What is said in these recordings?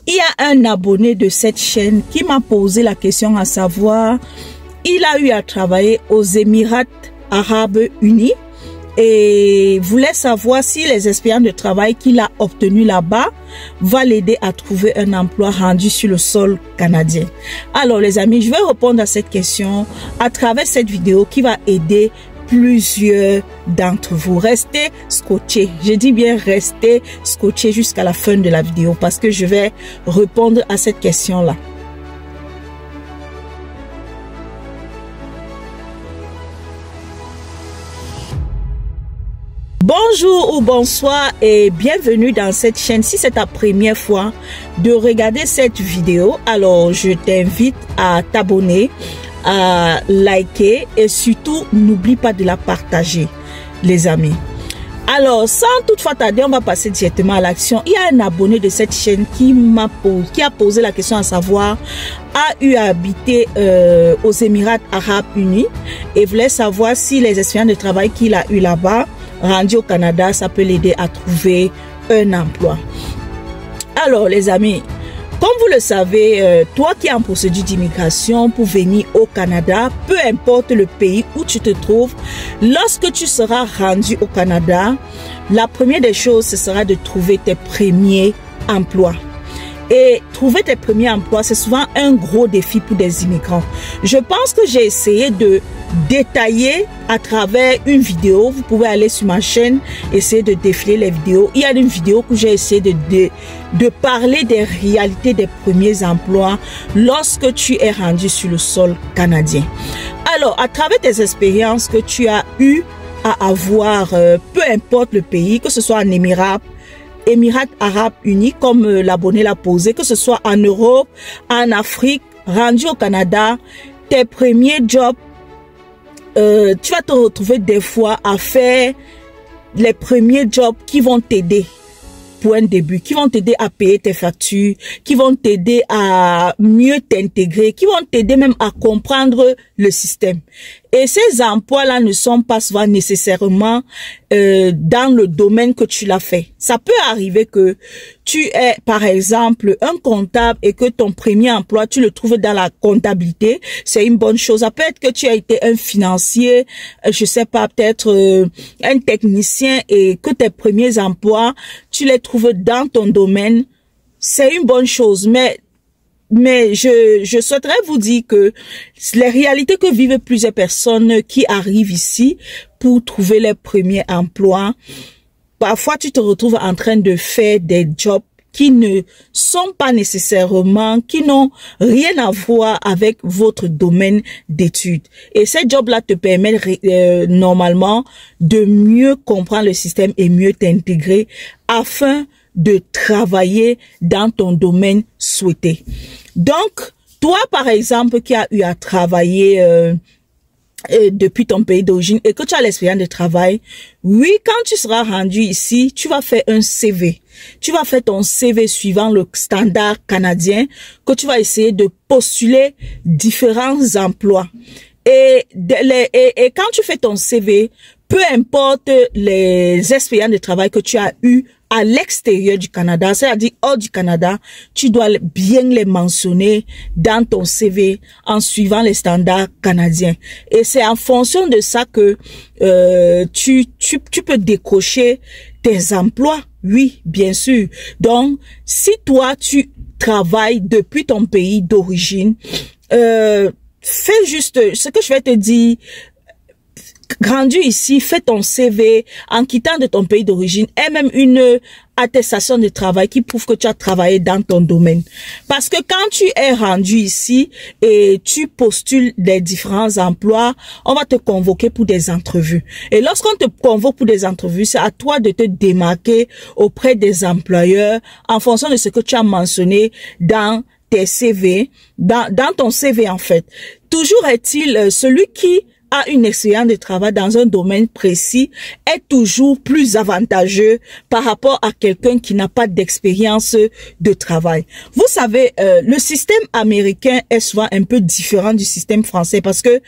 Il y a un abonné de cette chaîne qui m'a posé la question à savoir, il a eu à travailler aux Émirats Arabes Unis et voulait savoir si les expériences de travail qu'il a obtenues là-bas va l'aider à trouver un emploi rendu sur le sol canadien. Alors les amis, je vais répondre à cette question à travers cette vidéo qui va aider plusieurs d'entre vous. Restez scotchés. Je dis bien restez scotchés jusqu'à la fin de la vidéo parce que je vais répondre à cette question-là. Bonjour ou bonsoir et bienvenue dans cette chaîne. Si c'est ta première fois de regarder cette vidéo, alors je t'invite à t'abonner, à liker et surtout n'oublie pas de la partager les amis. Alors sans toutefois tarder, on va passer directement à l'action. Il y a un abonné de cette chaîne qui a posé la question à savoir, a eu à habiter aux Émirats Arabes Unis et voulait savoir si les expériences de travail qu'il a eu là-bas rendu au Canada, ça peut l'aider à trouver un emploi. Alors les amis, comme vous le savez, toi qui es en procédure d'immigration pour venir au Canada, peu importe le pays où tu te trouves, lorsque tu seras rendu au Canada, la première des choses, ce sera de trouver tes premiers emplois. Et trouver tes premiers emplois, c'est souvent un gros défi pour des immigrants. Je pense que j'ai essayé de détailler à travers une vidéo. Vous pouvez aller sur ma chaîne, essayer de défiler les vidéos. Il y a une vidéo que j'ai essayé de parler des réalités des premiers emplois lorsque tu es rendu sur le sol canadien. Alors, à travers tes expériences que tu as eu à avoir, peu importe le pays, que ce soit en Émirats Arabes Unis, comme l'abonné l'a posé, que ce soit en Europe, en Afrique, rendu au Canada, tes premiers jobs, tu vas te retrouver des fois à faire les premiers jobs qui vont t'aider pour un début, qui vont t'aider à payer tes factures, qui vont t'aider à mieux t'intégrer, qui vont t'aider même à comprendre le système. Et ces emplois-là ne sont pas souvent nécessairement dans le domaine que tu l'as fait. Ça peut arriver que tu es, par exemple, un comptable et que ton premier emploi, tu le trouves dans la comptabilité. C'est une bonne chose. Ça peut être que tu as été un financier, je sais pas, peut-être un technicien et que tes premiers emplois, tu les trouves dans ton domaine. C'est une bonne chose, mais je souhaiterais vous dire que les réalités que vivent plusieurs personnes qui arrivent ici pour trouver les premiers emplois, parfois tu te retrouves en train de faire des jobs qui ne sont pas nécessairement, qui n'ont rien à voir avec votre domaine d'études. Et ces jobs-là te permettent normalement de mieux comprendre le système et mieux t'intégrer afin de travailler dans ton domaine souhaité. Donc, toi, par exemple, qui as eu à travailler depuis ton pays d'origine et que tu as l'expérience de travail, oui, quand tu seras rendu ici, tu vas faire un CV. Tu vas faire ton CV suivant le standard canadien que tu vas essayer de postuler différents emplois. Et quand tu fais ton CV, peu importe les expériences de travail que tu as eues à l'extérieur du Canada, c'est-à-dire hors du Canada, tu dois bien les mentionner dans ton CV en suivant les standards canadiens. Et c'est en fonction de ça que tu peux décrocher tes emplois. Oui, bien sûr. Donc, si toi, tu travailles depuis ton pays d'origine, fais juste ce que je vais te dire. Rendu ici, fais ton CV en quittant de ton pays d'origine et même une attestation de travail qui prouve que tu as travaillé dans ton domaine. Parce que quand tu es rendu ici et tu postules des différents emplois, on va te convoquer pour des entrevues. Et lorsqu'on te convoque pour des entrevues, c'est à toi de te démarquer auprès des employeurs en fonction de ce que tu as mentionné dans tes CV, dans ton CV en fait. Toujours est-il, celui qui a une expérience de travail dans un domaine précis est toujours plus avantageux par rapport à quelqu'un qui n'a pas d'expérience de travail. Vous savez, le système américain est souvent un peu différent du système français parce que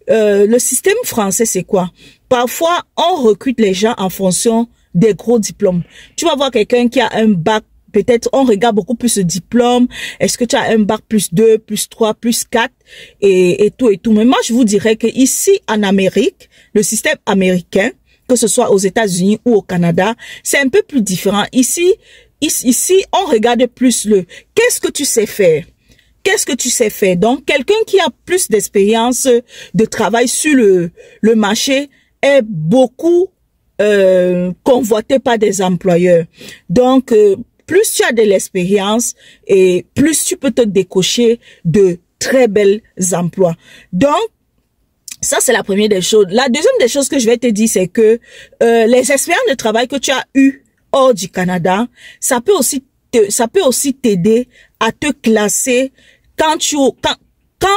le système français, c'est quoi? Parfois, on recrute les gens en fonction des gros diplômes. Tu vas voir quelqu'un qui a un bac peut-être on regarde beaucoup plus le diplôme. Est-ce que tu as un bac +2, +3, +4 et tout et tout. Mais moi, je vous dirais que ici en Amérique, le système américain, que ce soit aux États-Unis ou au Canada, c'est un peu plus différent. Ici, on regarde plus le qu'est-ce que tu sais faire. Qu'est-ce que tu sais faire? Donc, quelqu'un qui a plus d'expérience de travail sur le marché est beaucoup convoité par des employeurs. Donc, plus tu as de l'expérience et plus tu peux te décocher de très belles emplois. Donc, ça, c'est la première des choses. La deuxième des choses que je vais te dire, c'est que les expériences de travail que tu as eues hors du Canada, ça peut aussi t'aider à te classer quand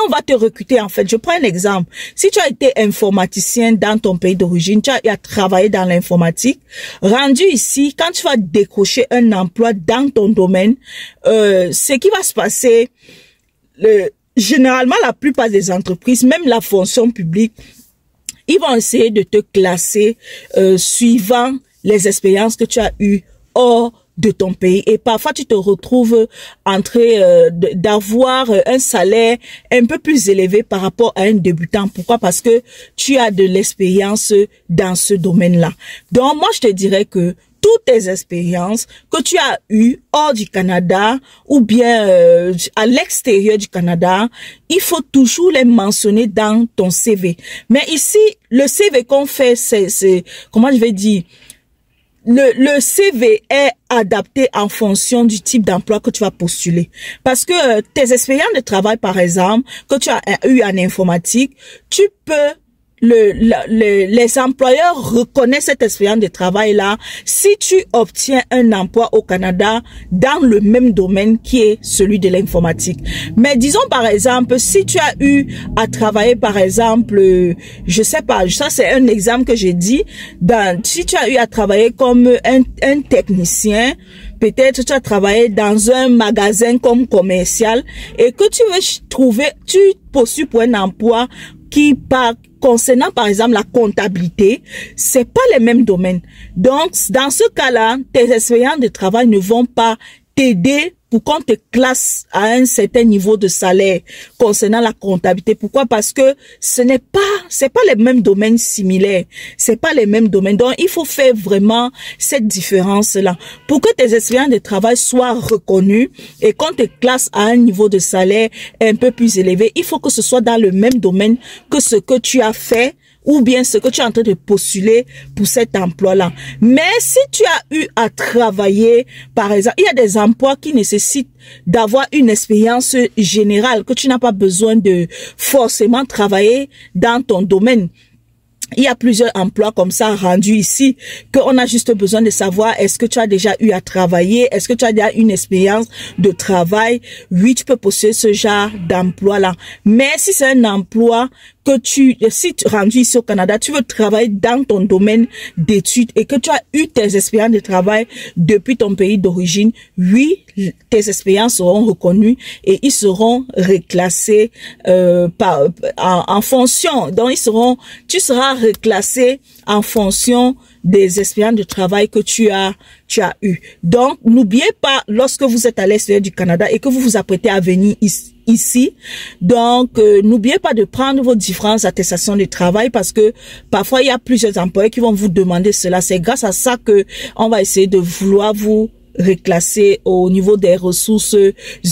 on va te recruter, en fait. Je prends un exemple. Si tu as été informaticien dans ton pays d'origine, tu as travaillé dans l'informatique, rendu ici, quand tu vas décrocher un emploi dans ton domaine, ce qui va se passer, généralement, la plupart des entreprises, même la fonction publique, ils vont essayer de te classer suivant les expériences que tu as eues hors de ton pays. Et parfois, tu te retrouves en train d'avoir un salaire un peu plus élevé par rapport à un débutant. Pourquoi? Parce que tu as de l'expérience dans ce domaine-là. Donc, moi, je te dirais que toutes tes expériences que tu as eues hors du Canada ou bien à l'extérieur du Canada, il faut toujours les mentionner dans ton CV. Mais ici, le CV qu'on fait, c'est comment je vais dire, le CV est adapté en fonction du type d'emploi que tu vas postuler. Parce que tes expériences de travail, par exemple, que tu as eu en informatique, tu peux les employeurs reconnaissent cette expérience de travail-là si tu obtiens un emploi au Canada dans le même domaine qui est celui de l'informatique. Mais disons par exemple, si tu as eu à travailler par exemple, je sais pas, ça c'est un exemple que j'ai dit, si tu as eu à travailler comme un technicien, peut-être tu as travaillé dans un magasin comme commercial et que tu postules pour un emploi concernant par exemple la comptabilité, c'est pas les mêmes domaines. Donc, dans ce cas-là, tes expériences de travail ne vont pas t'aider pour qu'on te classe à un certain niveau de salaire concernant la comptabilité. Pourquoi? Parce que c'est pas les mêmes domaines similaires. C'est pas les mêmes domaines. Donc, il faut faire vraiment cette différence-là. Pour que tes expériences de travail soient reconnues et qu'on te classe à un niveau de salaire un peu plus élevé, il faut que ce soit dans le même domaine que ce que tu as fait ou bien ce que tu es en train de postuler pour cet emploi-là. Mais si tu as eu à travailler, par exemple, il y a des emplois qui nécessitent d'avoir une expérience générale, que tu n'as pas besoin de forcément travailler dans ton domaine. Il y a plusieurs emplois comme ça rendus ici qu'on a juste besoin de savoir est-ce que tu as déjà eu à travailler, est-ce que tu as déjà une expérience de travail. Oui, tu peux postuler ce genre d'emploi-là. Mais si c'est un emploi que si tu es rendu ici au Canada, tu veux travailler dans ton domaine d'études et que tu as eu tes expériences de travail depuis ton pays d'origine, oui, tes expériences seront reconnues et ils seront reclassés en fonction. Donc, tu seras reclassé en fonction des expériences de travail que tu as eu. Donc, n'oubliez pas, lorsque vous êtes à l'extérieur du Canada et que vous vous apprêtez à venir ici, donc n'oubliez pas de prendre vos différentes attestations de travail parce que parfois il y a plusieurs employeurs qui vont vous demander cela. C'est grâce à ça que on va essayer de vouloir vous reclasser au niveau des ressources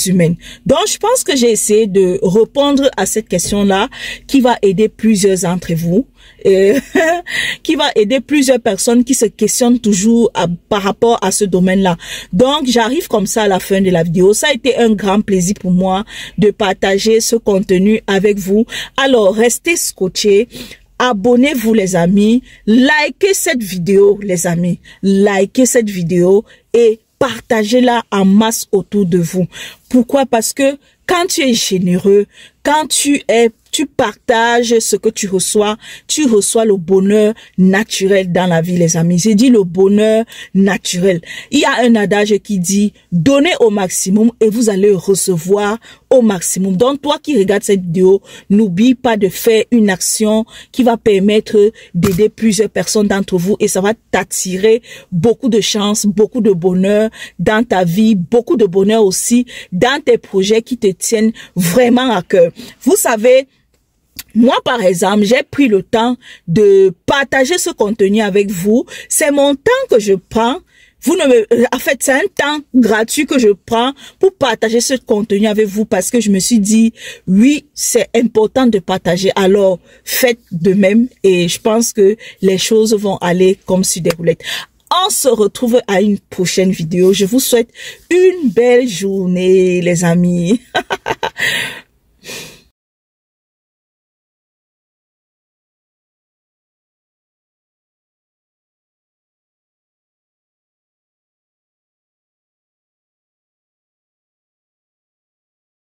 humaines. Donc, je pense que j'ai essayé de répondre à cette question-là qui va aider plusieurs d'entre vous. Qui va aider plusieurs personnes qui se questionnent toujours par rapport à ce domaine-là. Donc, j'arrive comme ça à la fin de la vidéo. Ça a été un grand plaisir pour moi de partager ce contenu avec vous. Alors, restez scotchés. Abonnez-vous les amis. Likez cette vidéo les amis. Likez cette vidéo et partagez-la en masse autour de vous. Pourquoi? Parce que quand tu es généreux, quand tu tu partages ce que tu reçois le bonheur naturel dans la vie, les amis. J'ai dit le bonheur naturel. Il y a un adage qui dit, donnez au maximum et vous allez recevoir au maximum. Donc, toi qui regardes cette vidéo, n'oublie pas de faire une action qui va permettre d'aider plusieurs personnes d'entre vous et ça va t'attirer beaucoup de chance, beaucoup de bonheur dans ta vie, beaucoup de bonheur aussi dans tes projets qui te tiennent vraiment à cœur. Vous savez, moi, par exemple, j'ai pris le temps de partager ce contenu avec vous. C'est mon temps que je prends. En fait, c'est un temps gratuit que je prends pour partager ce contenu avec vous parce que je me suis dit, oui, c'est important de partager. Alors, faites de même et je pense que les choses vont aller comme sur des roulettes. On se retrouve à une prochaine vidéo. Je vous souhaite une belle journée, les amis.